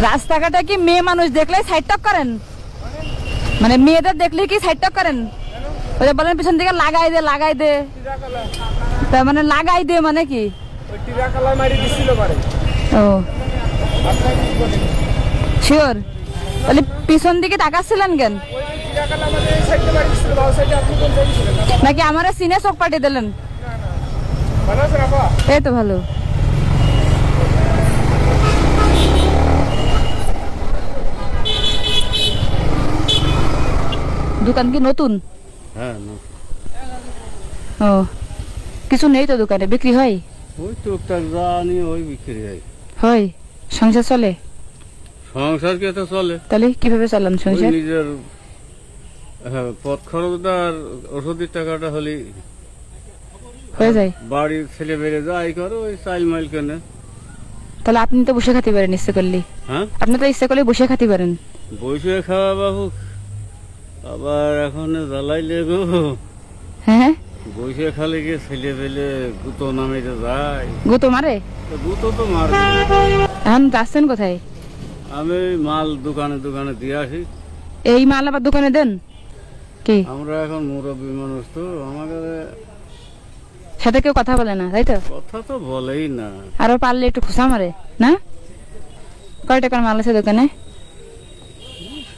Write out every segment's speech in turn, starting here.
রাস্তাঘাটে কি মেয়ে মানুষ দেখলে সাইড টক করেন? মানে মেয়েদের দেখলে কি সাইড টক করেন? ওই যে বলেন পিছন থেকে লাগাই দে লাগাই দে, তার মানে লাগাই দে মানে কি? ও শিওর? তাহলে পিছন দিকে তাকাচ্ছিলেন কেন? নাকি আমার সিনে চোখ পাঠিয়ে দিলেন? এই তো ভালো। দোকান কি নতুন? হ্যাঁ, ও কিছু নেই তো দোকানে, বিক্রি হয়? ওই টুকটাক জানি ওই বিক্রি হয়। হয়, সংসার চলে? সংসার কি তো চলে, তাহলে কিভাবে চালান ওই সংসার? নিজের পথ খরচটা আর ওষুধের টাকাটা হলে হয়ে যায়। বাড়ির ছেলে বেড়ে যায় করে ওই চাইল মাইল কেনে। তাহলে আপনি তো বসে খেতে পারেন ইচ্ছে করলে। হ্যাঁ, আপনি তো ইচ্ছে করলে বসে খেতে পারেন। বসে খাওয়া বাবু আবার এখন জ্বালাইলে গো, হ্যাঁ, বসে খালে গিয়ে ছেলে পেলে গুতো নামে যে যায়। গুতো মারে? গুতো তো মারবে। এখন যাচ্ছেন কোথায়? আমি ওই মাল দোকানে দোকানে দিয়ে আসি। এই মাল আবার দোকানে দেন কি? আমরা এখন মুরব্বী মানুষ তো, আমাদের সাথে কেউ কথা বলে না, তাই তো? কথা তো বলেই না। আরো পারলে একটু খুশা মারে না? কয় টাকার মাল আছে দোকানে?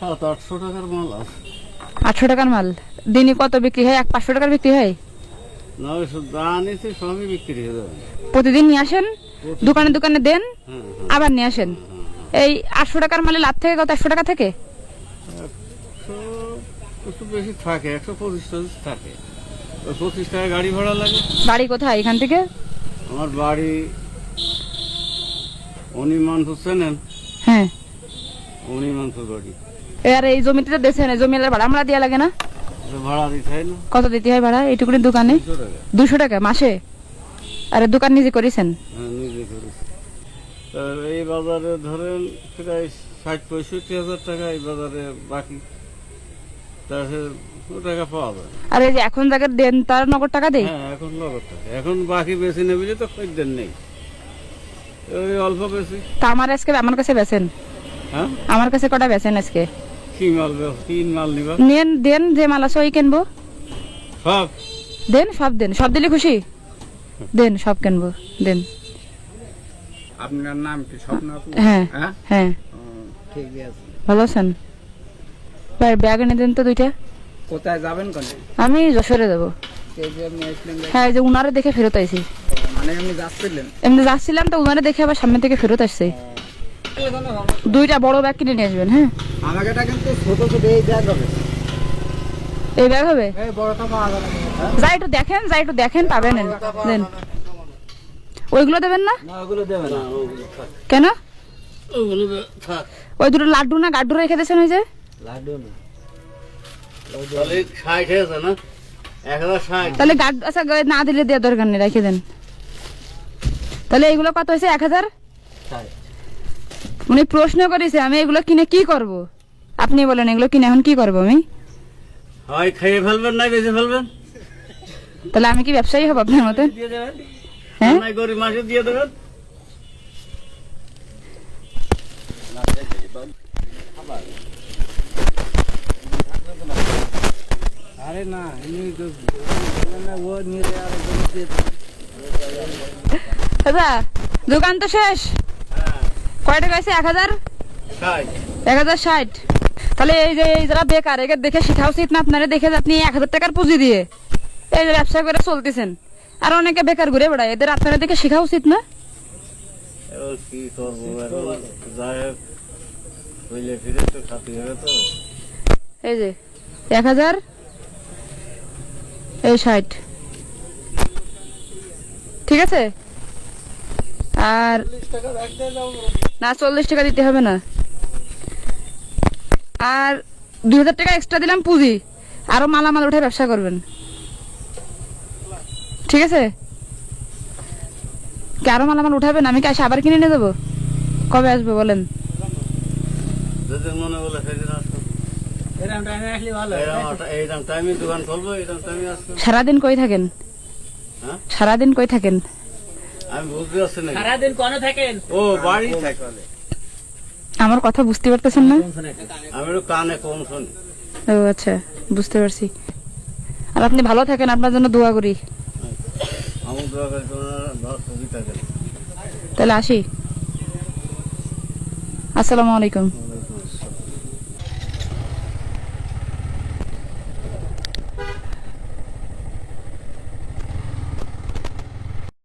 700-800 টাকার মাল আছে। 800 টাকার মাল দিনে কত বিক্রি হয়? 500 টাকার বিক্রি হয়? না ওই সব যা আনিছি সবই বিক্রি হয়ে যাবে। প্রতিদিন নিয়ে আসেন দোকানে দোকানে দেন, হ্যাঁ, আবার নিয়ে আসেন। এই 800 টাকার মালে লাভ থেকে কত? 100 টাকা থেকে? 100 একটু বেশি থাকে, 125 থাকে। ওই 25 টাকা গাড়ি ভাড়া লাগে। বাড়ি কোথায় এখান থেকে? আমার বাড়ি অনিমানপুর চেনেন? হ্যাঁ। অনিমানপুর বাড়ি। আর এই জমিতে তো দেশে না, জমি ভাড়া আমরা দেওয়া লাগে না? ভাড়া দিতে হয় না। কত দিতে হয় ভাড়া এইটুকুনি দোকানে? 200 টাকা। 200 টাকা মাসে? আরে দোকান নিজে করেছেন? হ্যাঁ, নিজে করেছি। এই বাজারে ধরেন প্রায় 60-65 হাজার টাকা এই বাজারে বাকি, তাহলে টাকা পাওয়া যায়। আর এই যে এখন যাকে দেন তার নগদ টাকা দেই? হ্যাঁ, এখন নগদ টাকা। এখন বাকি বেশি নেবে তো খরিদ্দার নেই, ওই অল্প বেশি। তা আমার আজকে আমার কাছে বেচেন? হ্যাঁ, আমার কাছে কটা বেচেন আজকে? কি মাল? 3 মাল নিবা? নেন, দেন, যে মাল আছে ওই কিনবো। সব দেন, সব দেন, সব দিলে খুশি। দেন, সব কিনবো, দেন। আপনার নাম কি? স্বপ্ন? হ্যাঁ হ্যাঁ, হ্যাঁ। ঠিক আছে। ভালো আছেন ভাই? ব্যাগ এনে দেন তো 2টা। কোথায় যাবেন? কোন আমি যশোরে যাবো। এই যে আপনি আসলেন, হ্যাঁ, এই যে উনারে দেখে ফেরত আইছি। মানে এমনি যাচ্ছিলেন? এমনি যাচ্ছিলাম তো উনারে দেখে আবার সামনে থেকে ফেরত আসছি। 2টা বড় ব্যাগ কিনে নিয়ে আসবেন। হ্যাঁ, আমাকে এটা কিন্তু ছোট ছোট এই ব্যাগ হবে। এই ব্যাগ হবে? এই বড়টা পাওয়া যাবে না। যাই একটু দেখেন, যাই একটু দেখেন, পাবেন। দেন। ওইগুলো দেবেন না? না, ওগুলো দেবে না। কেন? ওগুলো থাক। ওই দুটো লাড্ডু না গাড্ডু রেখে দিয়েছেন ওই যে? লাড্ডু না। তাহলে 60 হয়েছে না? 1060। তাহলে গাড্ডু আচ্ছা না দিলে দেওয়ার দরকার নেই, রেখে দেন। তাহলে এগুলো কত হয়েছে? 1000? উনি প্রশ্ন করেছে আমি এগুলো কিনে কি করব? আপনি বলেন এগুলো কিনে এখন কি করব আমি? হয় খেয়ে ফেলবেন, না বেঁচে ফেলবেন। তাহলে আমি কি ব্যবসায়ী হব আপনার মতে? দিয়ে দেবেন। হ্যাঁ, নাই গরিব মাসে দিয়ে দেবেন। আরে না, এমনি তো না, ও নিয়ে যায় আর একজন দিয়ে দেবে। দাদা দোকান তো শেষ। কয় টাকা আছে? 1000? 60। 1060। তাহলে এই যে এই যারা বেকার একে দেখে শেখা উচিত না আপনারা? দেখে যে আপনি 1000 টাকার পুঁজি দিয়ে এই যে ব্যবসা করে চলতেছেন, আর অনেকে বেকার ঘুরে বেড়ায়, এদের আপনারা দেখে শেখা উচিত না? এবার কি করবো, এখন যাই হোক হইলে ফিরে তো খাতে হবে তো। এই যে 1000, এই 60, ঠিক আছে? আর না 40 টাকা দিতে হবে না, আর 2000 টাকা এক্সট্রা দিলাম পুঁজি, আরো মালামাল উঠে ব্যবসা করবেন, ঠিক আছে? কি আরো মালামাল উঠাবেন? আমি কি এসে আবার কিনে নিয়ে যাবো? কবে আসবো বলেন? যদি মনে বলে সেদিন আসবো। এরকম টাইমে আসলে ভালো। এইরকম টাইমে দোকান খুলবো, এইরকম টাইমে আসবো। সারাদিন কই থাকেন? হ্যাঁ, সারাদিন কই থাকেন? আমি বুঝতে পারছি না। সারাদিন কোনে থাকেন? ও বাড়ি থাকে। আমার কথা বুঝতে পারতেছেন না? আমি একটু কানে কম শুনি। ও আচ্ছা, বুঝতে পারছি। আর আপনি ভালো থাকেন, আপনার জন্য দোয়া করি। আমার দোয়া করে তোমার সুবিধা থাকে। তাহলে আসি। আসসালামু আলাইকুম।